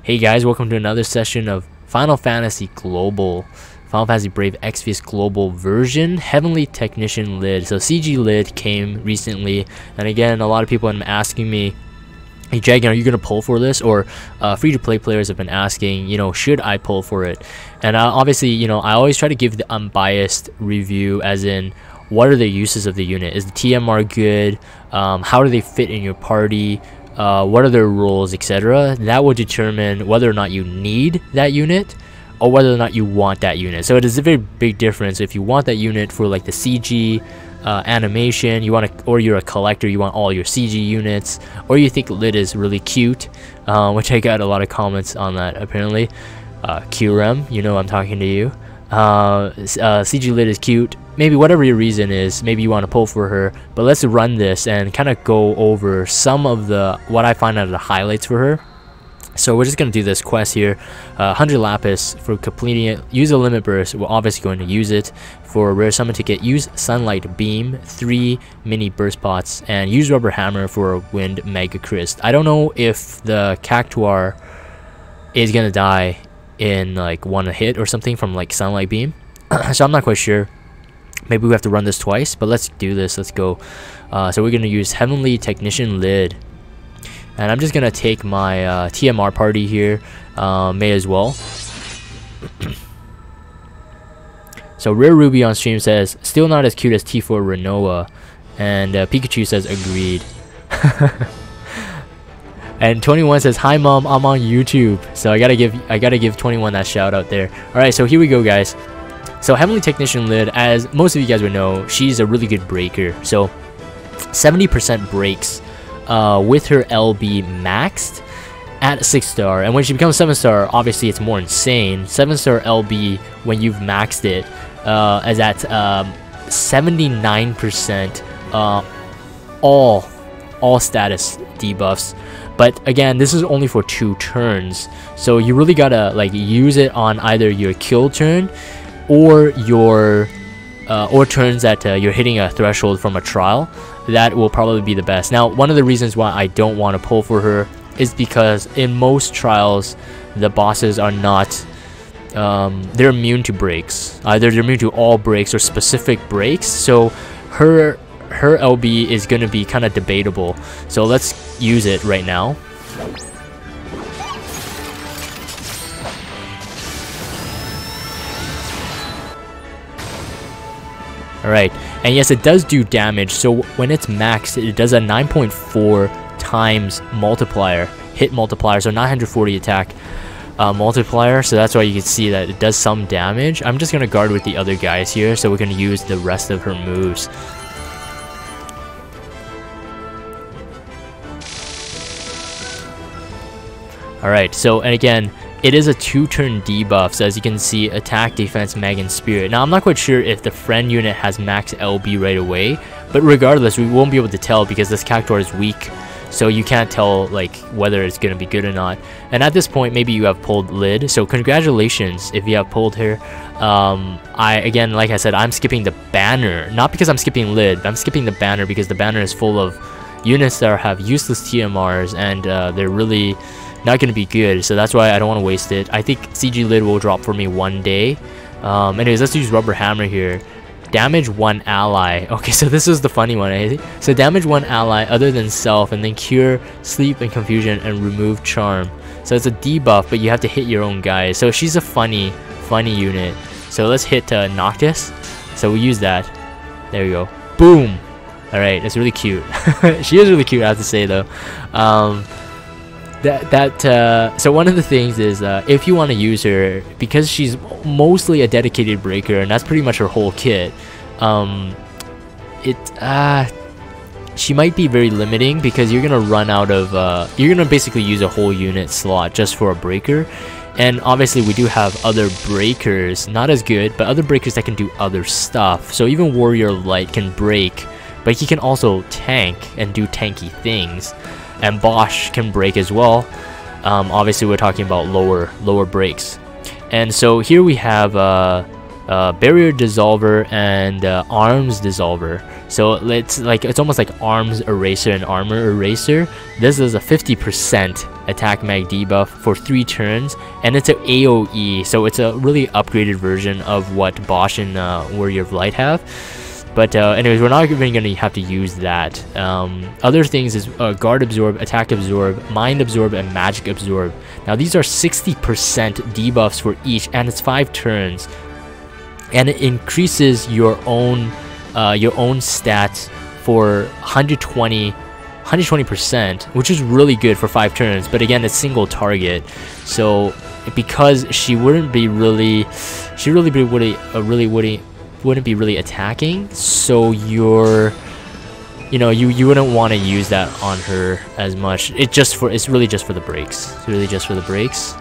Hey guys, welcome to another session of Final Fantasy Brave Exvius Global version, Heavenly Technician Lid. So CG Lid came recently, and again, a lot of people have been asking me, hey Jagan, are you going to pull for this? Or free-to-play players have been asking, should I pull for it? And obviously, I always try to give the unbiased review, as in, what are the uses of the unit? Is the TMR good? How do they fit in your party? What are their roles, etc. That will determine whether or not you need that unit or whether or not you want that unit. So it is a very big difference if you want that unit for like the CG animation, or you're a collector, you want all your CG units, or you think Lid is really cute, which I got a lot of comments on that apparently. QREM, I'm talking to you. CG Lid is cute. Maybe whatever your reason is, maybe you want to pull for her, but let's run this and kind of go over some of what I find out of the highlights for her. So we're just going to do this quest here, 100 lapis for completing it. Use a limit burst, we're obviously going to use it. For a rare summon ticket, use sunlight beam, 3 mini burst pots, and use rubber hammer for a wind mega crystal. I don't know if the cactuar is going to die in like one hit or something from like sunlight beam, so I'm not quite sure. Maybe we have to run this twice, but let's do this. Let's go. So we're going to use Heavenly Technician Lid. And I'm just going to take my TMR party here. May as well. So Rare Ruby on stream says, still not as cute as T4 Renoa. And Pikachu says, agreed. And 21 says, hi mom, I'm on YouTube. So I gotta give 21 that shout out there. Alright, so here we go guys. So Heavenly Technician Lid, as most of you guys would know, she's a really good breaker. So 70% breaks with her LB maxed at 6-star. And when she becomes 7-star, obviously it's more insane. 7-star LB, when you've maxed it, is at 79% all status debuffs. But again, this is only for 2 turns. So you really gotta like use it on either your kill turn or your turns that you're hitting a threshold from a trial. That will probably be the best. Now, one of the reasons why I don't want to pull for her is because in most trials the bosses are not they're immune to breaks. Either they're immune to all breaks or specific breaks, so her LB is going to be kind of debatable. So let's use it right now. Alright, and yes, it does do damage. So when it's maxed, it does a 9.4 times multiplier, hit multiplier, so 940 attack multiplier. So that's why you can see that it does some damage. I'm just going to guard with the other guys here, so we're going to use the rest of her moves. Alright, so, and again, it is a 2-turn debuff, so as you can see, attack, defense, mag, and spirit. Now, I'm not quite sure if the friend unit has max LB right away, but regardless, we won't be able to tell because this cactuar is weak, so you can't tell like whether it's going to be good or not. And at this point, maybe you have pulled Lid, so congratulations if you have pulled her. Again, like I said, I'm skipping the banner, not because I'm skipping Lid, but I'm skipping the banner because the banner is full of units that have useless TMRs, and they're really not going to be good, so that's why I don't want to waste it. I think CG Lid will drop for me one day. Anyways, let's use Rubber Hammer here. Damage 1 ally. Okay, so this is the funny one, eh? So damage 1 ally other than self, and then cure sleep and confusion and remove charm. So it's a debuff, but you have to hit your own guys. So she's a funny unit. So let's hit Noctis. So we use that. There we go. Boom. Alright, that's really cute. She is really cute, I have to say though. So one of the things is if you want to use her, because she's mostly a dedicated breaker and that's pretty much her whole kit, she might be very limiting because you're gonna run out of you're gonna basically use a whole unit slot just for a breaker. And obviously we do have other breakers, not as good, but other breakers that can do other stuff. So even Warrior Light can break, but he can also tank and do tanky things. And Bosch can break as well. Obviously we're talking about lower breaks. And so here we have barrier dissolver, and arms dissolver. So it's almost like arms eraser and armor eraser. This is a 50% attack mag debuff for 3 turns, and it's an AoE, so it's a really upgraded version of what Bosch and Warrior of Light have. But anyways, we're not even going to have to use that. Other things is guard absorb, attack absorb, mind absorb, and magic absorb. Now these are 60% debuffs for each, and it's 5 turns, and it increases your own stats for 120%, which is really good for 5 turns. But again, it's single target, so because she wouldn't be really attacking, so you wouldn't want to use that on her as much. It's really just for the breaks. It's really just for the breaks.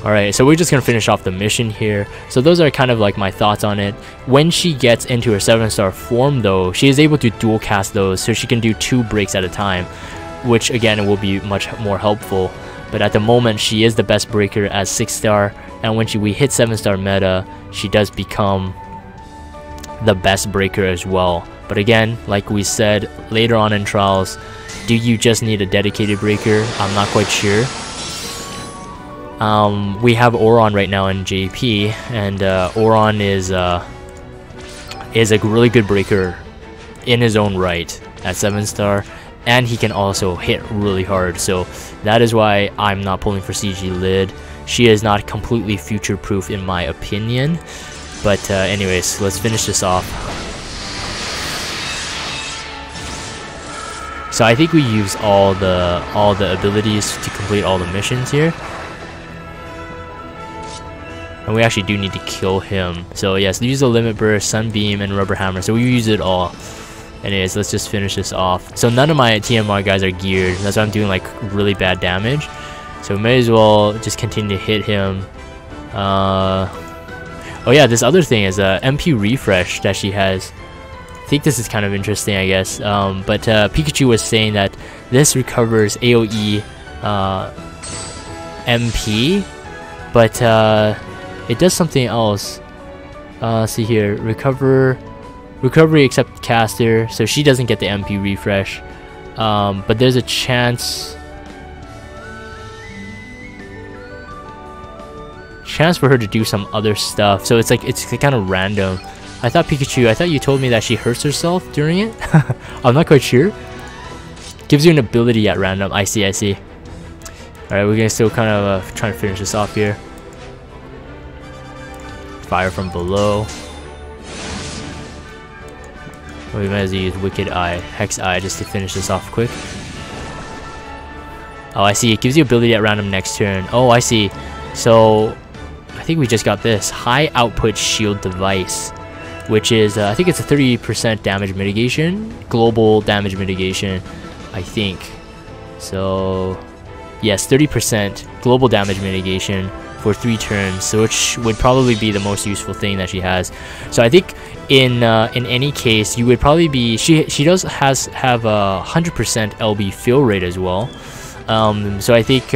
Alright, so we're just gonna finish off the mission here. So those are kind of like my thoughts on it. When she gets into her 7-star form though, she is able to dual cast those, so she can do 2 breaks at a time, which again will be much more helpful. But at the moment, she is the best breaker as 6-star, and when we hit 7-star meta, she does become the best breaker as well. But again, like we said later on in trials, do you just need a dedicated breaker? I'm not quite sure. We have Oron right now in JP, and Oron is a really good breaker in his own right at 7-star, and he can also hit really hard. So that is why I'm not pulling for CG Lid. She is not completely future-proof in my opinion. But anyways, let's finish this off. So I think we use all the abilities to complete all the missions here. And we actually do need to kill him. So yes, use the Limit Burst, Sunbeam, and Rubber Hammer. So we use it all. Anyways, let's just finish this off. So none of my TMR guys are geared. That's why I'm doing like really bad damage. So we may as well just continue to hit him. Oh yeah, this other thing is MP refresh that she has. I think this is kind of interesting, I guess. But Pikachu was saying that this recovers AoE MP, but it does something else. See here, recovery except caster, so she doesn't get the MP refresh. But there's a chance for her to do some other stuff. So it's kind of random. I thought you told me that she hurts herself during it. I'm not quite sure. Gives you an ability at random. I see. Alright, we're gonna still kind of try to finish this off here. Fire from below. We might as well use Wicked Eye, Hex Eye, just to finish this off quick. Oh, I see. It gives you ability at random next turn. Oh, I see. So I think we just got this high output shield device, which is I think it's a 30% damage mitigation, global damage mitigation, I think. So yes, 30% global damage mitigation for 3 turns, so which would probably be the most useful thing that she has. So I think in any case, you would probably be she does have a 100% LB fill rate as well. So I think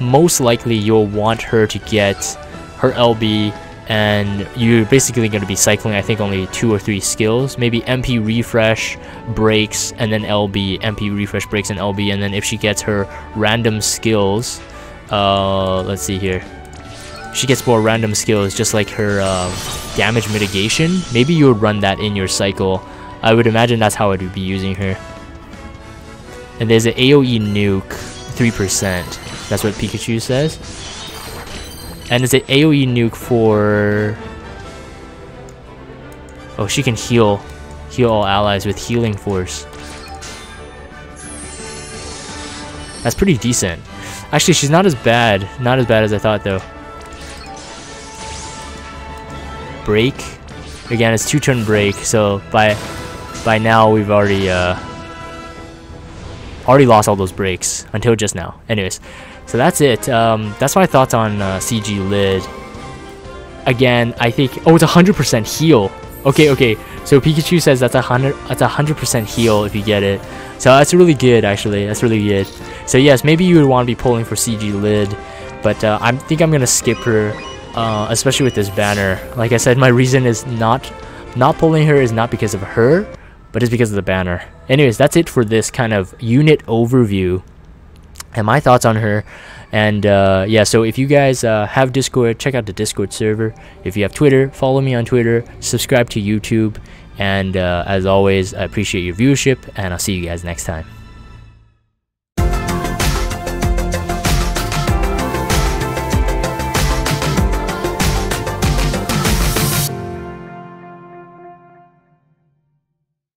most likely you'll want her to get her LB, and you're basically going to be cycling I think only 2 or 3 skills, maybe MP refresh, breaks, and then LB, MP refresh, breaks, and LB, and then if she gets her random skills, let's see here, she gets more random skills just like her damage mitigation, maybe you would run that in your cycle. I would imagine that's how I would be using her. And there's an AoE nuke 3%, that's what Pikachu says. And it's an AoE nuke for... oh, she can heal all allies with healing force. That's pretty decent. Actually, she's not as bad as I thought though. Break. Again, it's 2-turn break, so by now we've already lost all those breaks until just now. Anyways, so that's it. That's my thoughts on CG Lid. Again, I think it's 100% heal. Okay. So Pikachu says that's 100% heal if you get it. So that's really good, actually. That's really good. So yes, maybe you would want to be pulling for CG Lid. but I think I'm gonna skip her, especially with this banner. Like I said, my reason is not pulling her is not because of her, but it's because of the banner. Anyways, that's it for this kind of unit overview and my thoughts on her. And yeah, so if you guys have Discord, check out the Discord server. If you have Twitter, follow me on Twitter, subscribe to YouTube, and as always, I appreciate your viewership, and I'll see you guys next time.